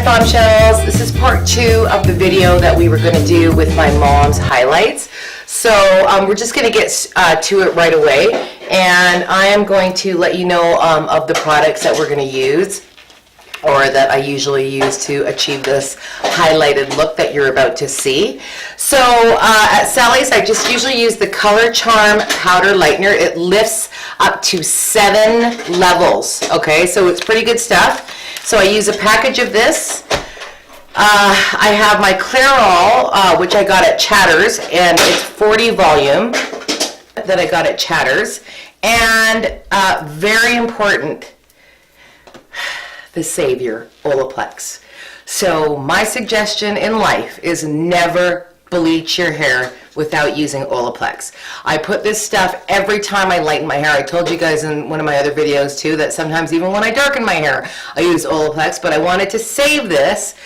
Hi Bombshells, this is part 2 of the video that we were going to do with my mom's highlights. So we're just going to get to it right away, and I am going to let you know of the products that we're going to use, or that I usually use to achieve this highlighted look that you're about to see. So at Sally's, I just usually use the Color Charm Powder Lightener. It lifts up to 7 levels, okay? So it's pretty good stuff. So I use a package of this. I have my Clairol, which I got at Chatters, and it's 40 volume that I got at Chatters. And very important, the Savior Olaplex. So my suggestion in life is never bleach your hair without using Olaplex. I put this stuff every time I lighten my hair. I told you guys in one of my other videos too that sometimes even when I darken my hair I use Olaplex, but I wanted to save this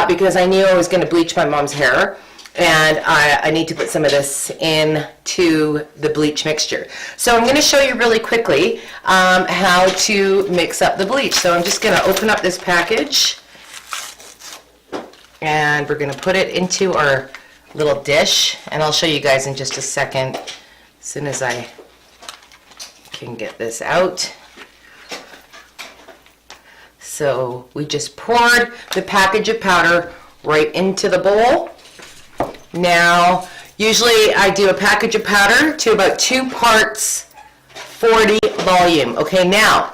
because I knew I was going to bleach my mom's hair, and I need to put some of this into the bleach mixture. So I'm going to show you really quickly how to mix up the bleach. So I'm just going to open up this package, and we're going to put it into our little dish, and I'll show you guys in just a second as soon as I can get this out. So we just poured the package of powder right into the bowl. Now, usually I do a package of powder to about 2 parts 40 volume. Okay, now,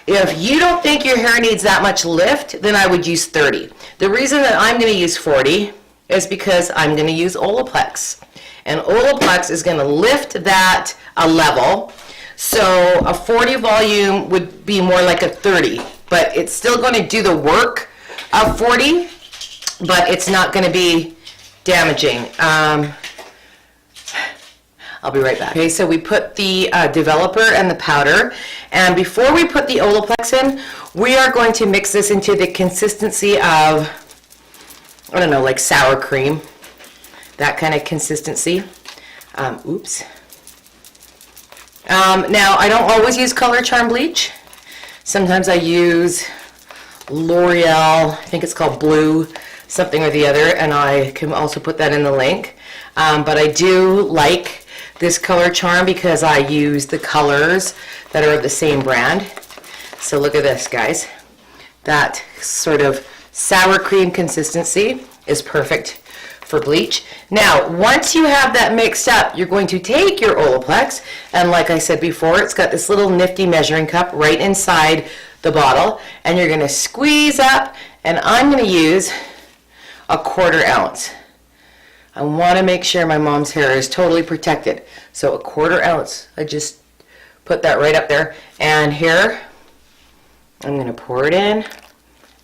if you don't think your hair needs that much lift, then I would use 30. The reason that I'm going to use 40 is because I'm going to use Olaplex. And Olaplex is going to lift that a level. So a 40 volume would be more like a 30. But it's still going to do the work of 40, but it's not going to be damaging. I'll be right back. Okay, so we put the developer and the powder, and before we put the Olaplex in, we are going to mix this into the consistency of, I don't know, like sour cream, that kind of consistency. Oops. Now, I don't always use Color Charm bleach. Sometimes I use L'Oreal, I think it's called Blue, something or the other, and I can also put that in the link. But I do like this Color Charm because I use the colors that are of the same brand. So look at this, guys. That sort of sour cream consistency is perfect for bleach. Now, once you have that mixed up, you're going to take your Olaplex, and like I said before, it's got this little nifty measuring cup right inside the bottle, and you're going to squeeze up, and I'm going to use a 1/4 ounce. I want to make sure my mom's hair is totally protected, so a 1/4 ounce. I just put that right up there, and here I'm going to pour it in.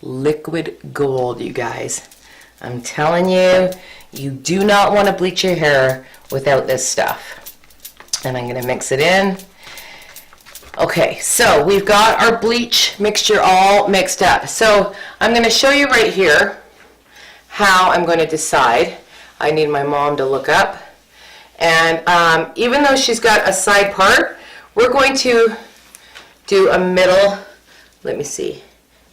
Liquid gold, you guys. I'm telling you, you do not want to bleach your hair without this stuff. And I'm going to mix it in. Okay, so we've got our bleach mixture all mixed up. So I'm going to show you right here how I'm going to decide. I need my mom to look up. And even though she's got a side part, we're going to do a middle. Let me see.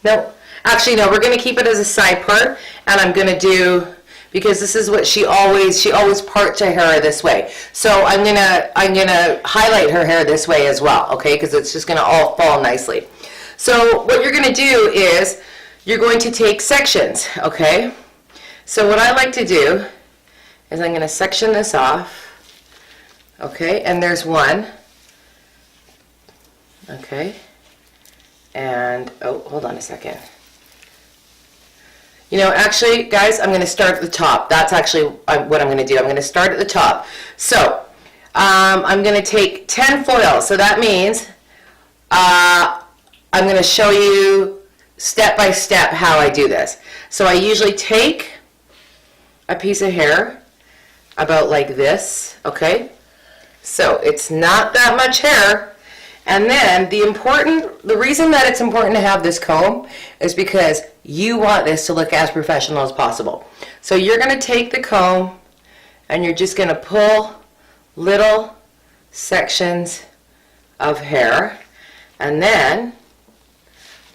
No. Actually, no, we're going to keep it as a side part, and I'm going to do, because this is what she always parts her hair this way. So I'm going to highlight her hair this way as well, okay, because it's just going to all fall nicely. So what you're going to do is you're going to take sections, okay? So what I like to do is I'm going to section this off, okay, and there's one, okay, and, oh, hold on a second. You know, actually, guys, I'm going to start at the top. That's actually what I'm going to do. I'm going to start at the top. So, I'm going to take 10 foils. So that means I'm going to show you step by step how I do this. So I usually take a piece of hair about like this, okay? So it's not that much hair. And then the reason that it's important to have this comb is because you want this to look as professional as possible. So you're going to take the comb and you're just going to pull little sections of hair, and then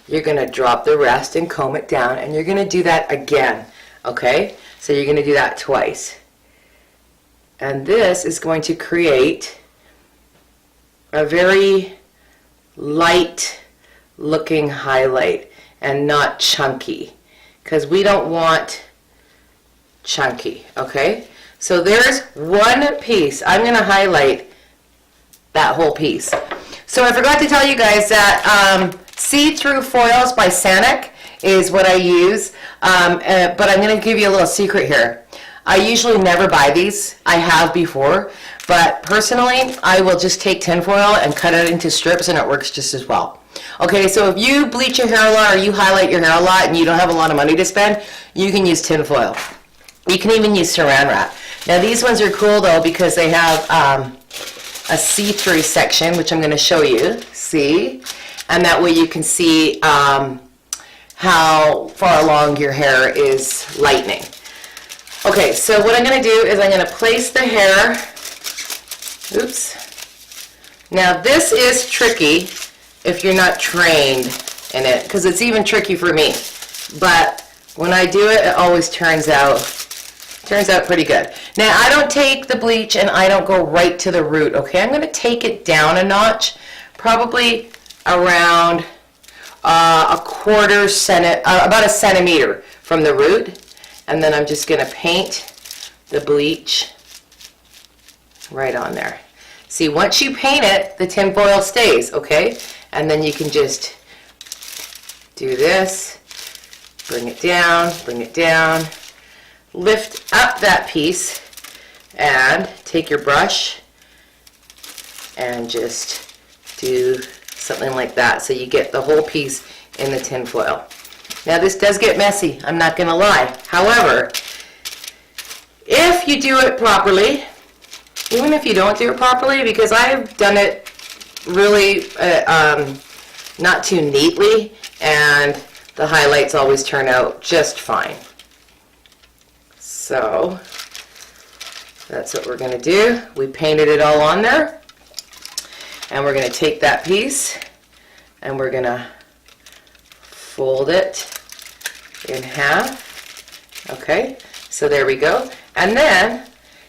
you're going to drop the rest and comb it down, and you're going to do that again, okay? So you're going to do that twice. And this is going to create a very light looking highlight and not chunky, because we don't want chunky, okay? So there's one piece. I'm going to highlight that whole piece. So I forgot to tell you guys that see-through foils by Sanic is what I use, but I'm going to give you a little secret here. I usually never buy these. I have before, but personally I will just take tinfoil and cut it into strips, and it works just as well. Okay, so if you bleach your hair a lot or you highlight your hair a lot and you don't have a lot of money to spend, you can use tinfoil. You can even use saran wrap. Now these ones are cool though because they have a see-through section, which I'm going to show you. See? And that way you can see how far along your hair is lightening. Okay, so what I'm going to do is I'm going to place the hair. Oops. Now this is tricky if you're not trained in it, because it's even tricky for me. But when I do it, it always turns out pretty good. Now I don't take the bleach and I don't go right to the root, okay? I'm going to take it down a notch, probably around about a centimeter from the root, and then I'm just going to paint the bleach right on there. See, once you paint it, the tinfoil stays, okay? And then you can just do this, bring it down, lift up that piece, and take your brush and just do something like that so you get the whole piece in the tinfoil. Now this does get messy, I'm not going to lie. However, if you do it properly, even if you don't do it properly, because I've done it really not too neatly, and the highlights always turn out just fine. So that's what we're going to do. We painted it all on there, and we're going to take that piece and we're going to fold it in half. Okay, so there we go. And then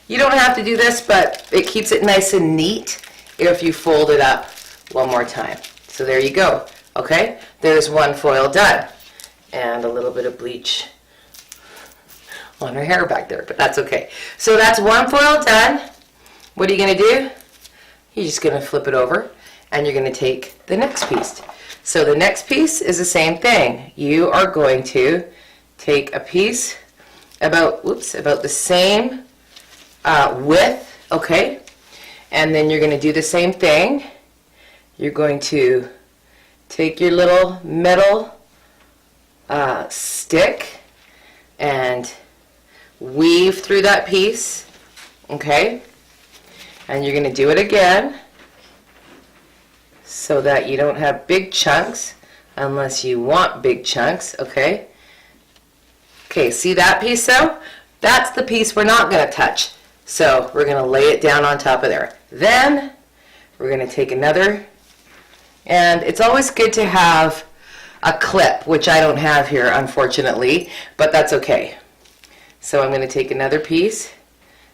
you don't have to do this, but it keeps it nice and neat if you fold it up one more time. So there you go. Okay, there's one foil done, and a little bit of bleach on her hair back there, but that's okay. So that's one foil done. What are you going to do? You're just going to flip it over, and you're going to take the next piece. So the next piece is the same thing. You are going to take a piece about the same width, okay? And then you're going to do the same thing. You're going to take your little metal stick and weave through that piece, okay? And you're going to do it again so that you don't have big chunks unless you want big chunks, okay? Okay, see that piece though? That's the piece we're not going to touch. So we're going to lay it down on top of there. Then we're going to take another, and it's always good to have a clip, which I don't have here unfortunately, but that's okay. So I'm going to take another piece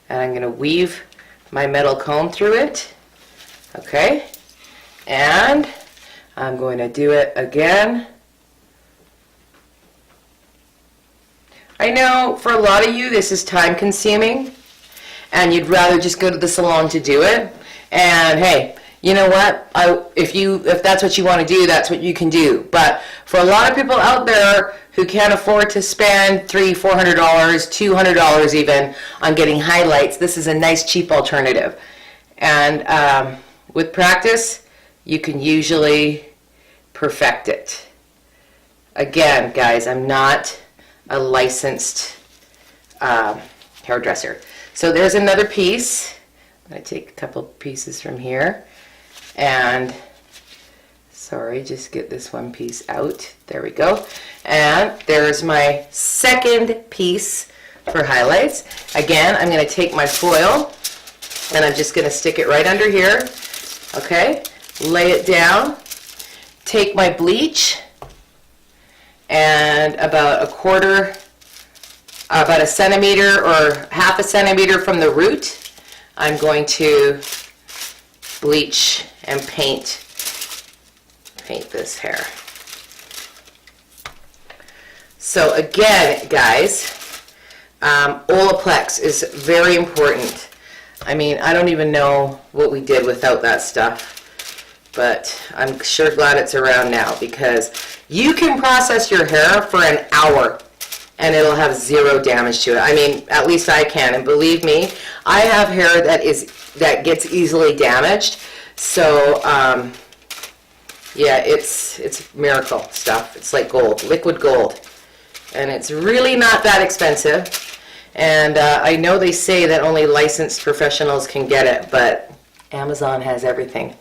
and I'm going to weave my metal comb through it, okay? And I'm going to do it again. I know for a lot of you this is time consuming and you'd rather just go to the salon to do it, and hey, you know what, if that's what you want to do, that's what you can do. But for a lot of people out there who can't afford to spend $300, $400, $200 even on getting highlights, this is a nice cheap alternative. And with practice you can usually perfect it. Again guys, I'm not a licensed hairdresser. So there's another piece. I'm going to take a couple pieces from here and just get this one piece out. There we go. And there's my second piece for highlights. Again, I'm going to take my foil and I'm just going to stick it right under here. Okay, lay it down, take my bleach, and about about a centimeter or half a centimeter from the root, I'm going to bleach and paint this hair. So again, guys, Olaplex is very important. I mean, I don't even know what we did without that stuff, but I'm sure glad it's around now, because you can process your hair for an hour and it'll have zero damage to it. I mean, at least I can, and believe me, I have hair that gets easily damaged. So yeah, it's miracle stuff. It's like gold, liquid gold, and it's really not that expensive. And I know they say that only licensed professionals can get it, but Amazon has everything.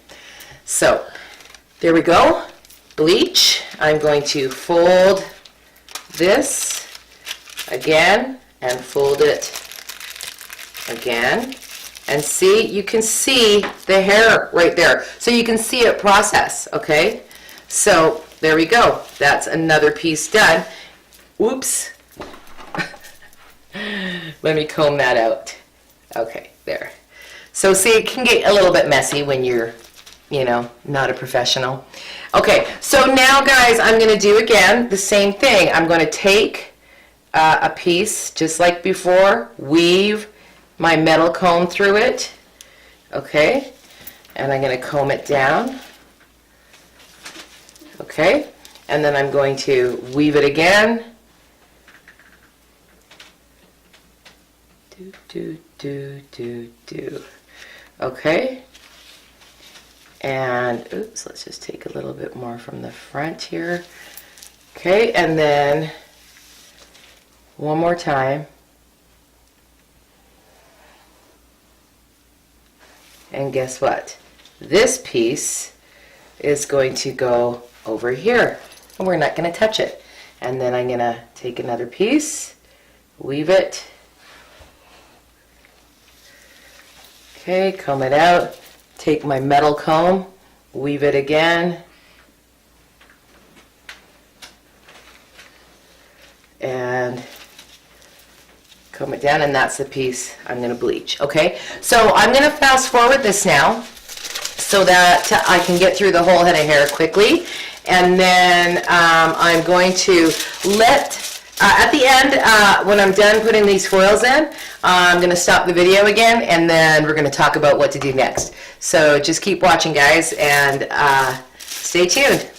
So there we go. Bleach. I'm going to fold this again and fold it again. And see, you can see the hair right there. So you can see it process, okay? So there we go. That's another piece done. Oops. Let me comb that out. Okay, there. So see, it can get a little bit messy when you're, you know, not a professional. Okay, so now guys, I'm going to do again the same thing. I'm going to take a piece, just like before, weave my metal comb through it, okay, and I'm going to comb it down, okay, and then I'm going to weave it again, okay, and oops, let's just take a little bit more from the front here, okay, and then one more time. And guess what? This piece is going to go over here, and we're not going to touch it. And then I'm going to take another piece, weave it, okay, comb it out, take my metal comb, weave it again, and comb it down, and that's the piece I'm going to bleach. Okay, so I'm going to fast forward this now so that I can get through the whole head of hair quickly, and then I'm going to let at the end, when I'm done putting these foils in, I'm going to stop the video again, and then we're going to talk about what to do next. So just keep watching, guys, and stay tuned.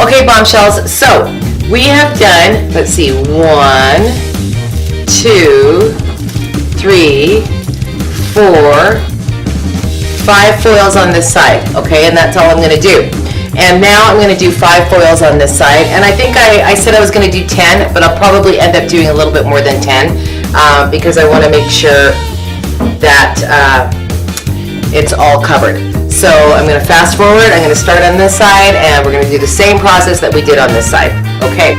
Okay, Bombshells, so we have done, let's see, 1, 2, 3, 4, 5 foils on this side, okay, and that's all I'm going to do. And now I'm going to do 5 foils on this side, and I think I said I was going to do 10, but I'll probably end up doing a little bit more than 10, because I want to make sure that it's all covered. So I'm going to fast forward, I'm going to start on this side, and we're going to do the same process that we did on this side. Okay.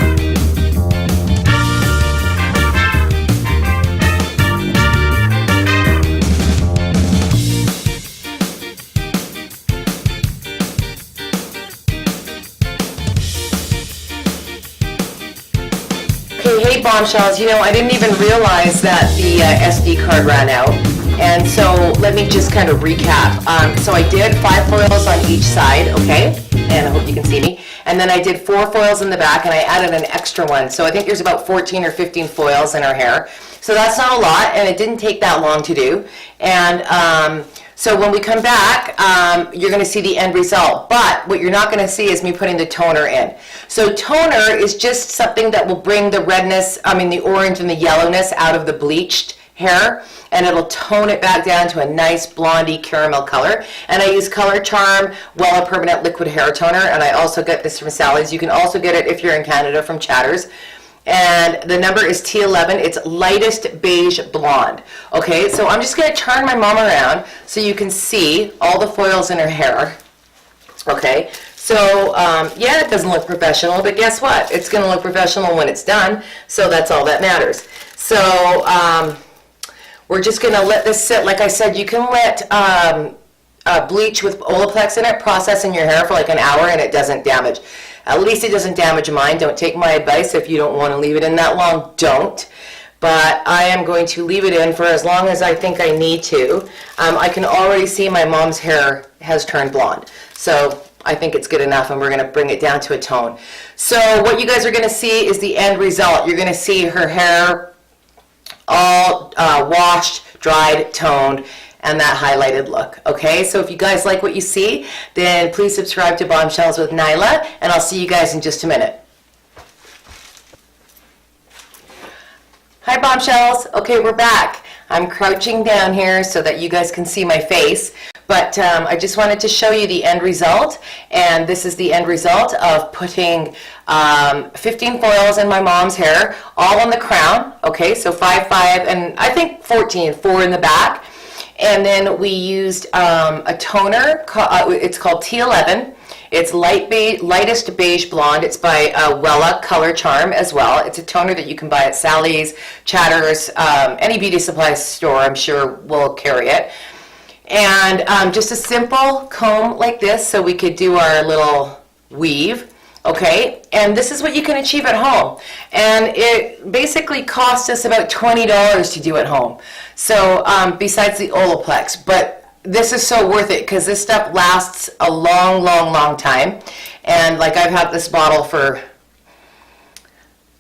Hey Bombshells, you know, I didn't even realize that the SD card ran out. And so let me just kind of recap. So I did 5 foils on each side, okay? And I hope you can see me. And then I did 4 foils in the back, and I added an extra one. So I think there's about 14 or 15 foils in our hair. So that's not a lot, and it didn't take that long to do. And so when we come back, you're going to see the end result. But what you're not going to see is me putting the toner in. So toner is just something that will bring the redness, the orange and the yellowness out of the bleached hair, and it'll tone it back down to a nice blondie caramel color. And I use Color Charm Wella Permanent Liquid Hair Toner, and I also get this from Sally's. You can also get it if you're in Canada from Chatters. And the number is T11. It's lightest beige blonde. Okay, so I'm just going to turn my mom around so you can see all the foils in her hair. Okay, so yeah, it doesn't look professional, but guess what? It's going to look professional when it's done, so that's all that matters. So we're just going to let this sit. Like I said, you can let bleach with Olaplex in it process in your hair for like an hour and it doesn't damage. At least it doesn't damage mine. Don't take my advice. If you don't want to leave it in that long, don't. But I am going to leave it in for as long as I think I need to. I can already see my mom's hair has turned blonde. So I think it's good enough, and we're going to bring it down to a tone. So what you guys are going to see is the end result. You're going to see her hair all washed, dried, toned, and that highlighted look. Okay, so if you guys like what you see, then please subscribe to Bombshells with Naila, and I'll see you guys in just a minute. Hi Bombshells. Okay, we're back. I'm crouching down here so that you guys can see my face, but I just wanted to show you the end result, and this is the end result of putting 15 foils in my mom's hair, all on the crown. Okay, so 5, 5, and I think 14, 4 in the back. And then we used a toner, it's called T11. It's lightest beige blonde. It's by Wella Color Charm as well. It's a toner that you can buy at Sally's, Chatters, any beauty supply store I'm sure will carry it. And just a simple comb like this so we could do our little weave. Okay, and this is what you can achieve at home, and it basically cost us about $20 to do at home. So besides the Olaplex, but this is so worth it because this stuff lasts a long, long, long time. And like I've had this bottle for,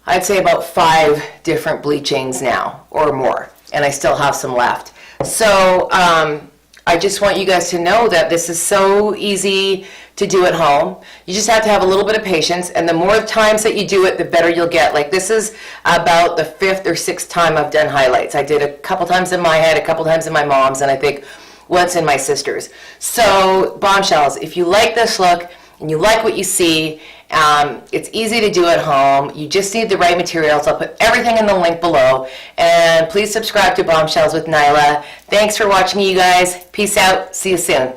I'd say about 5 different bleachings now or more, and I still have some left. So I just want you guys to know that this is so easy to do at home. You just have to have a little bit of patience, and the more times that you do it, the better you'll get. Like this is about the 5th or 6th time I've done highlights. I did a couple times in my head, a couple times in my mom's, and I think once in my sister's. So Bombshells, if you like this look and you like what you see, it's easy to do at home. You just need the right materials. I'll put everything in the link below, and please subscribe to Bombshells with Naila. Thanks for watching, you guys. Peace out. See you soon.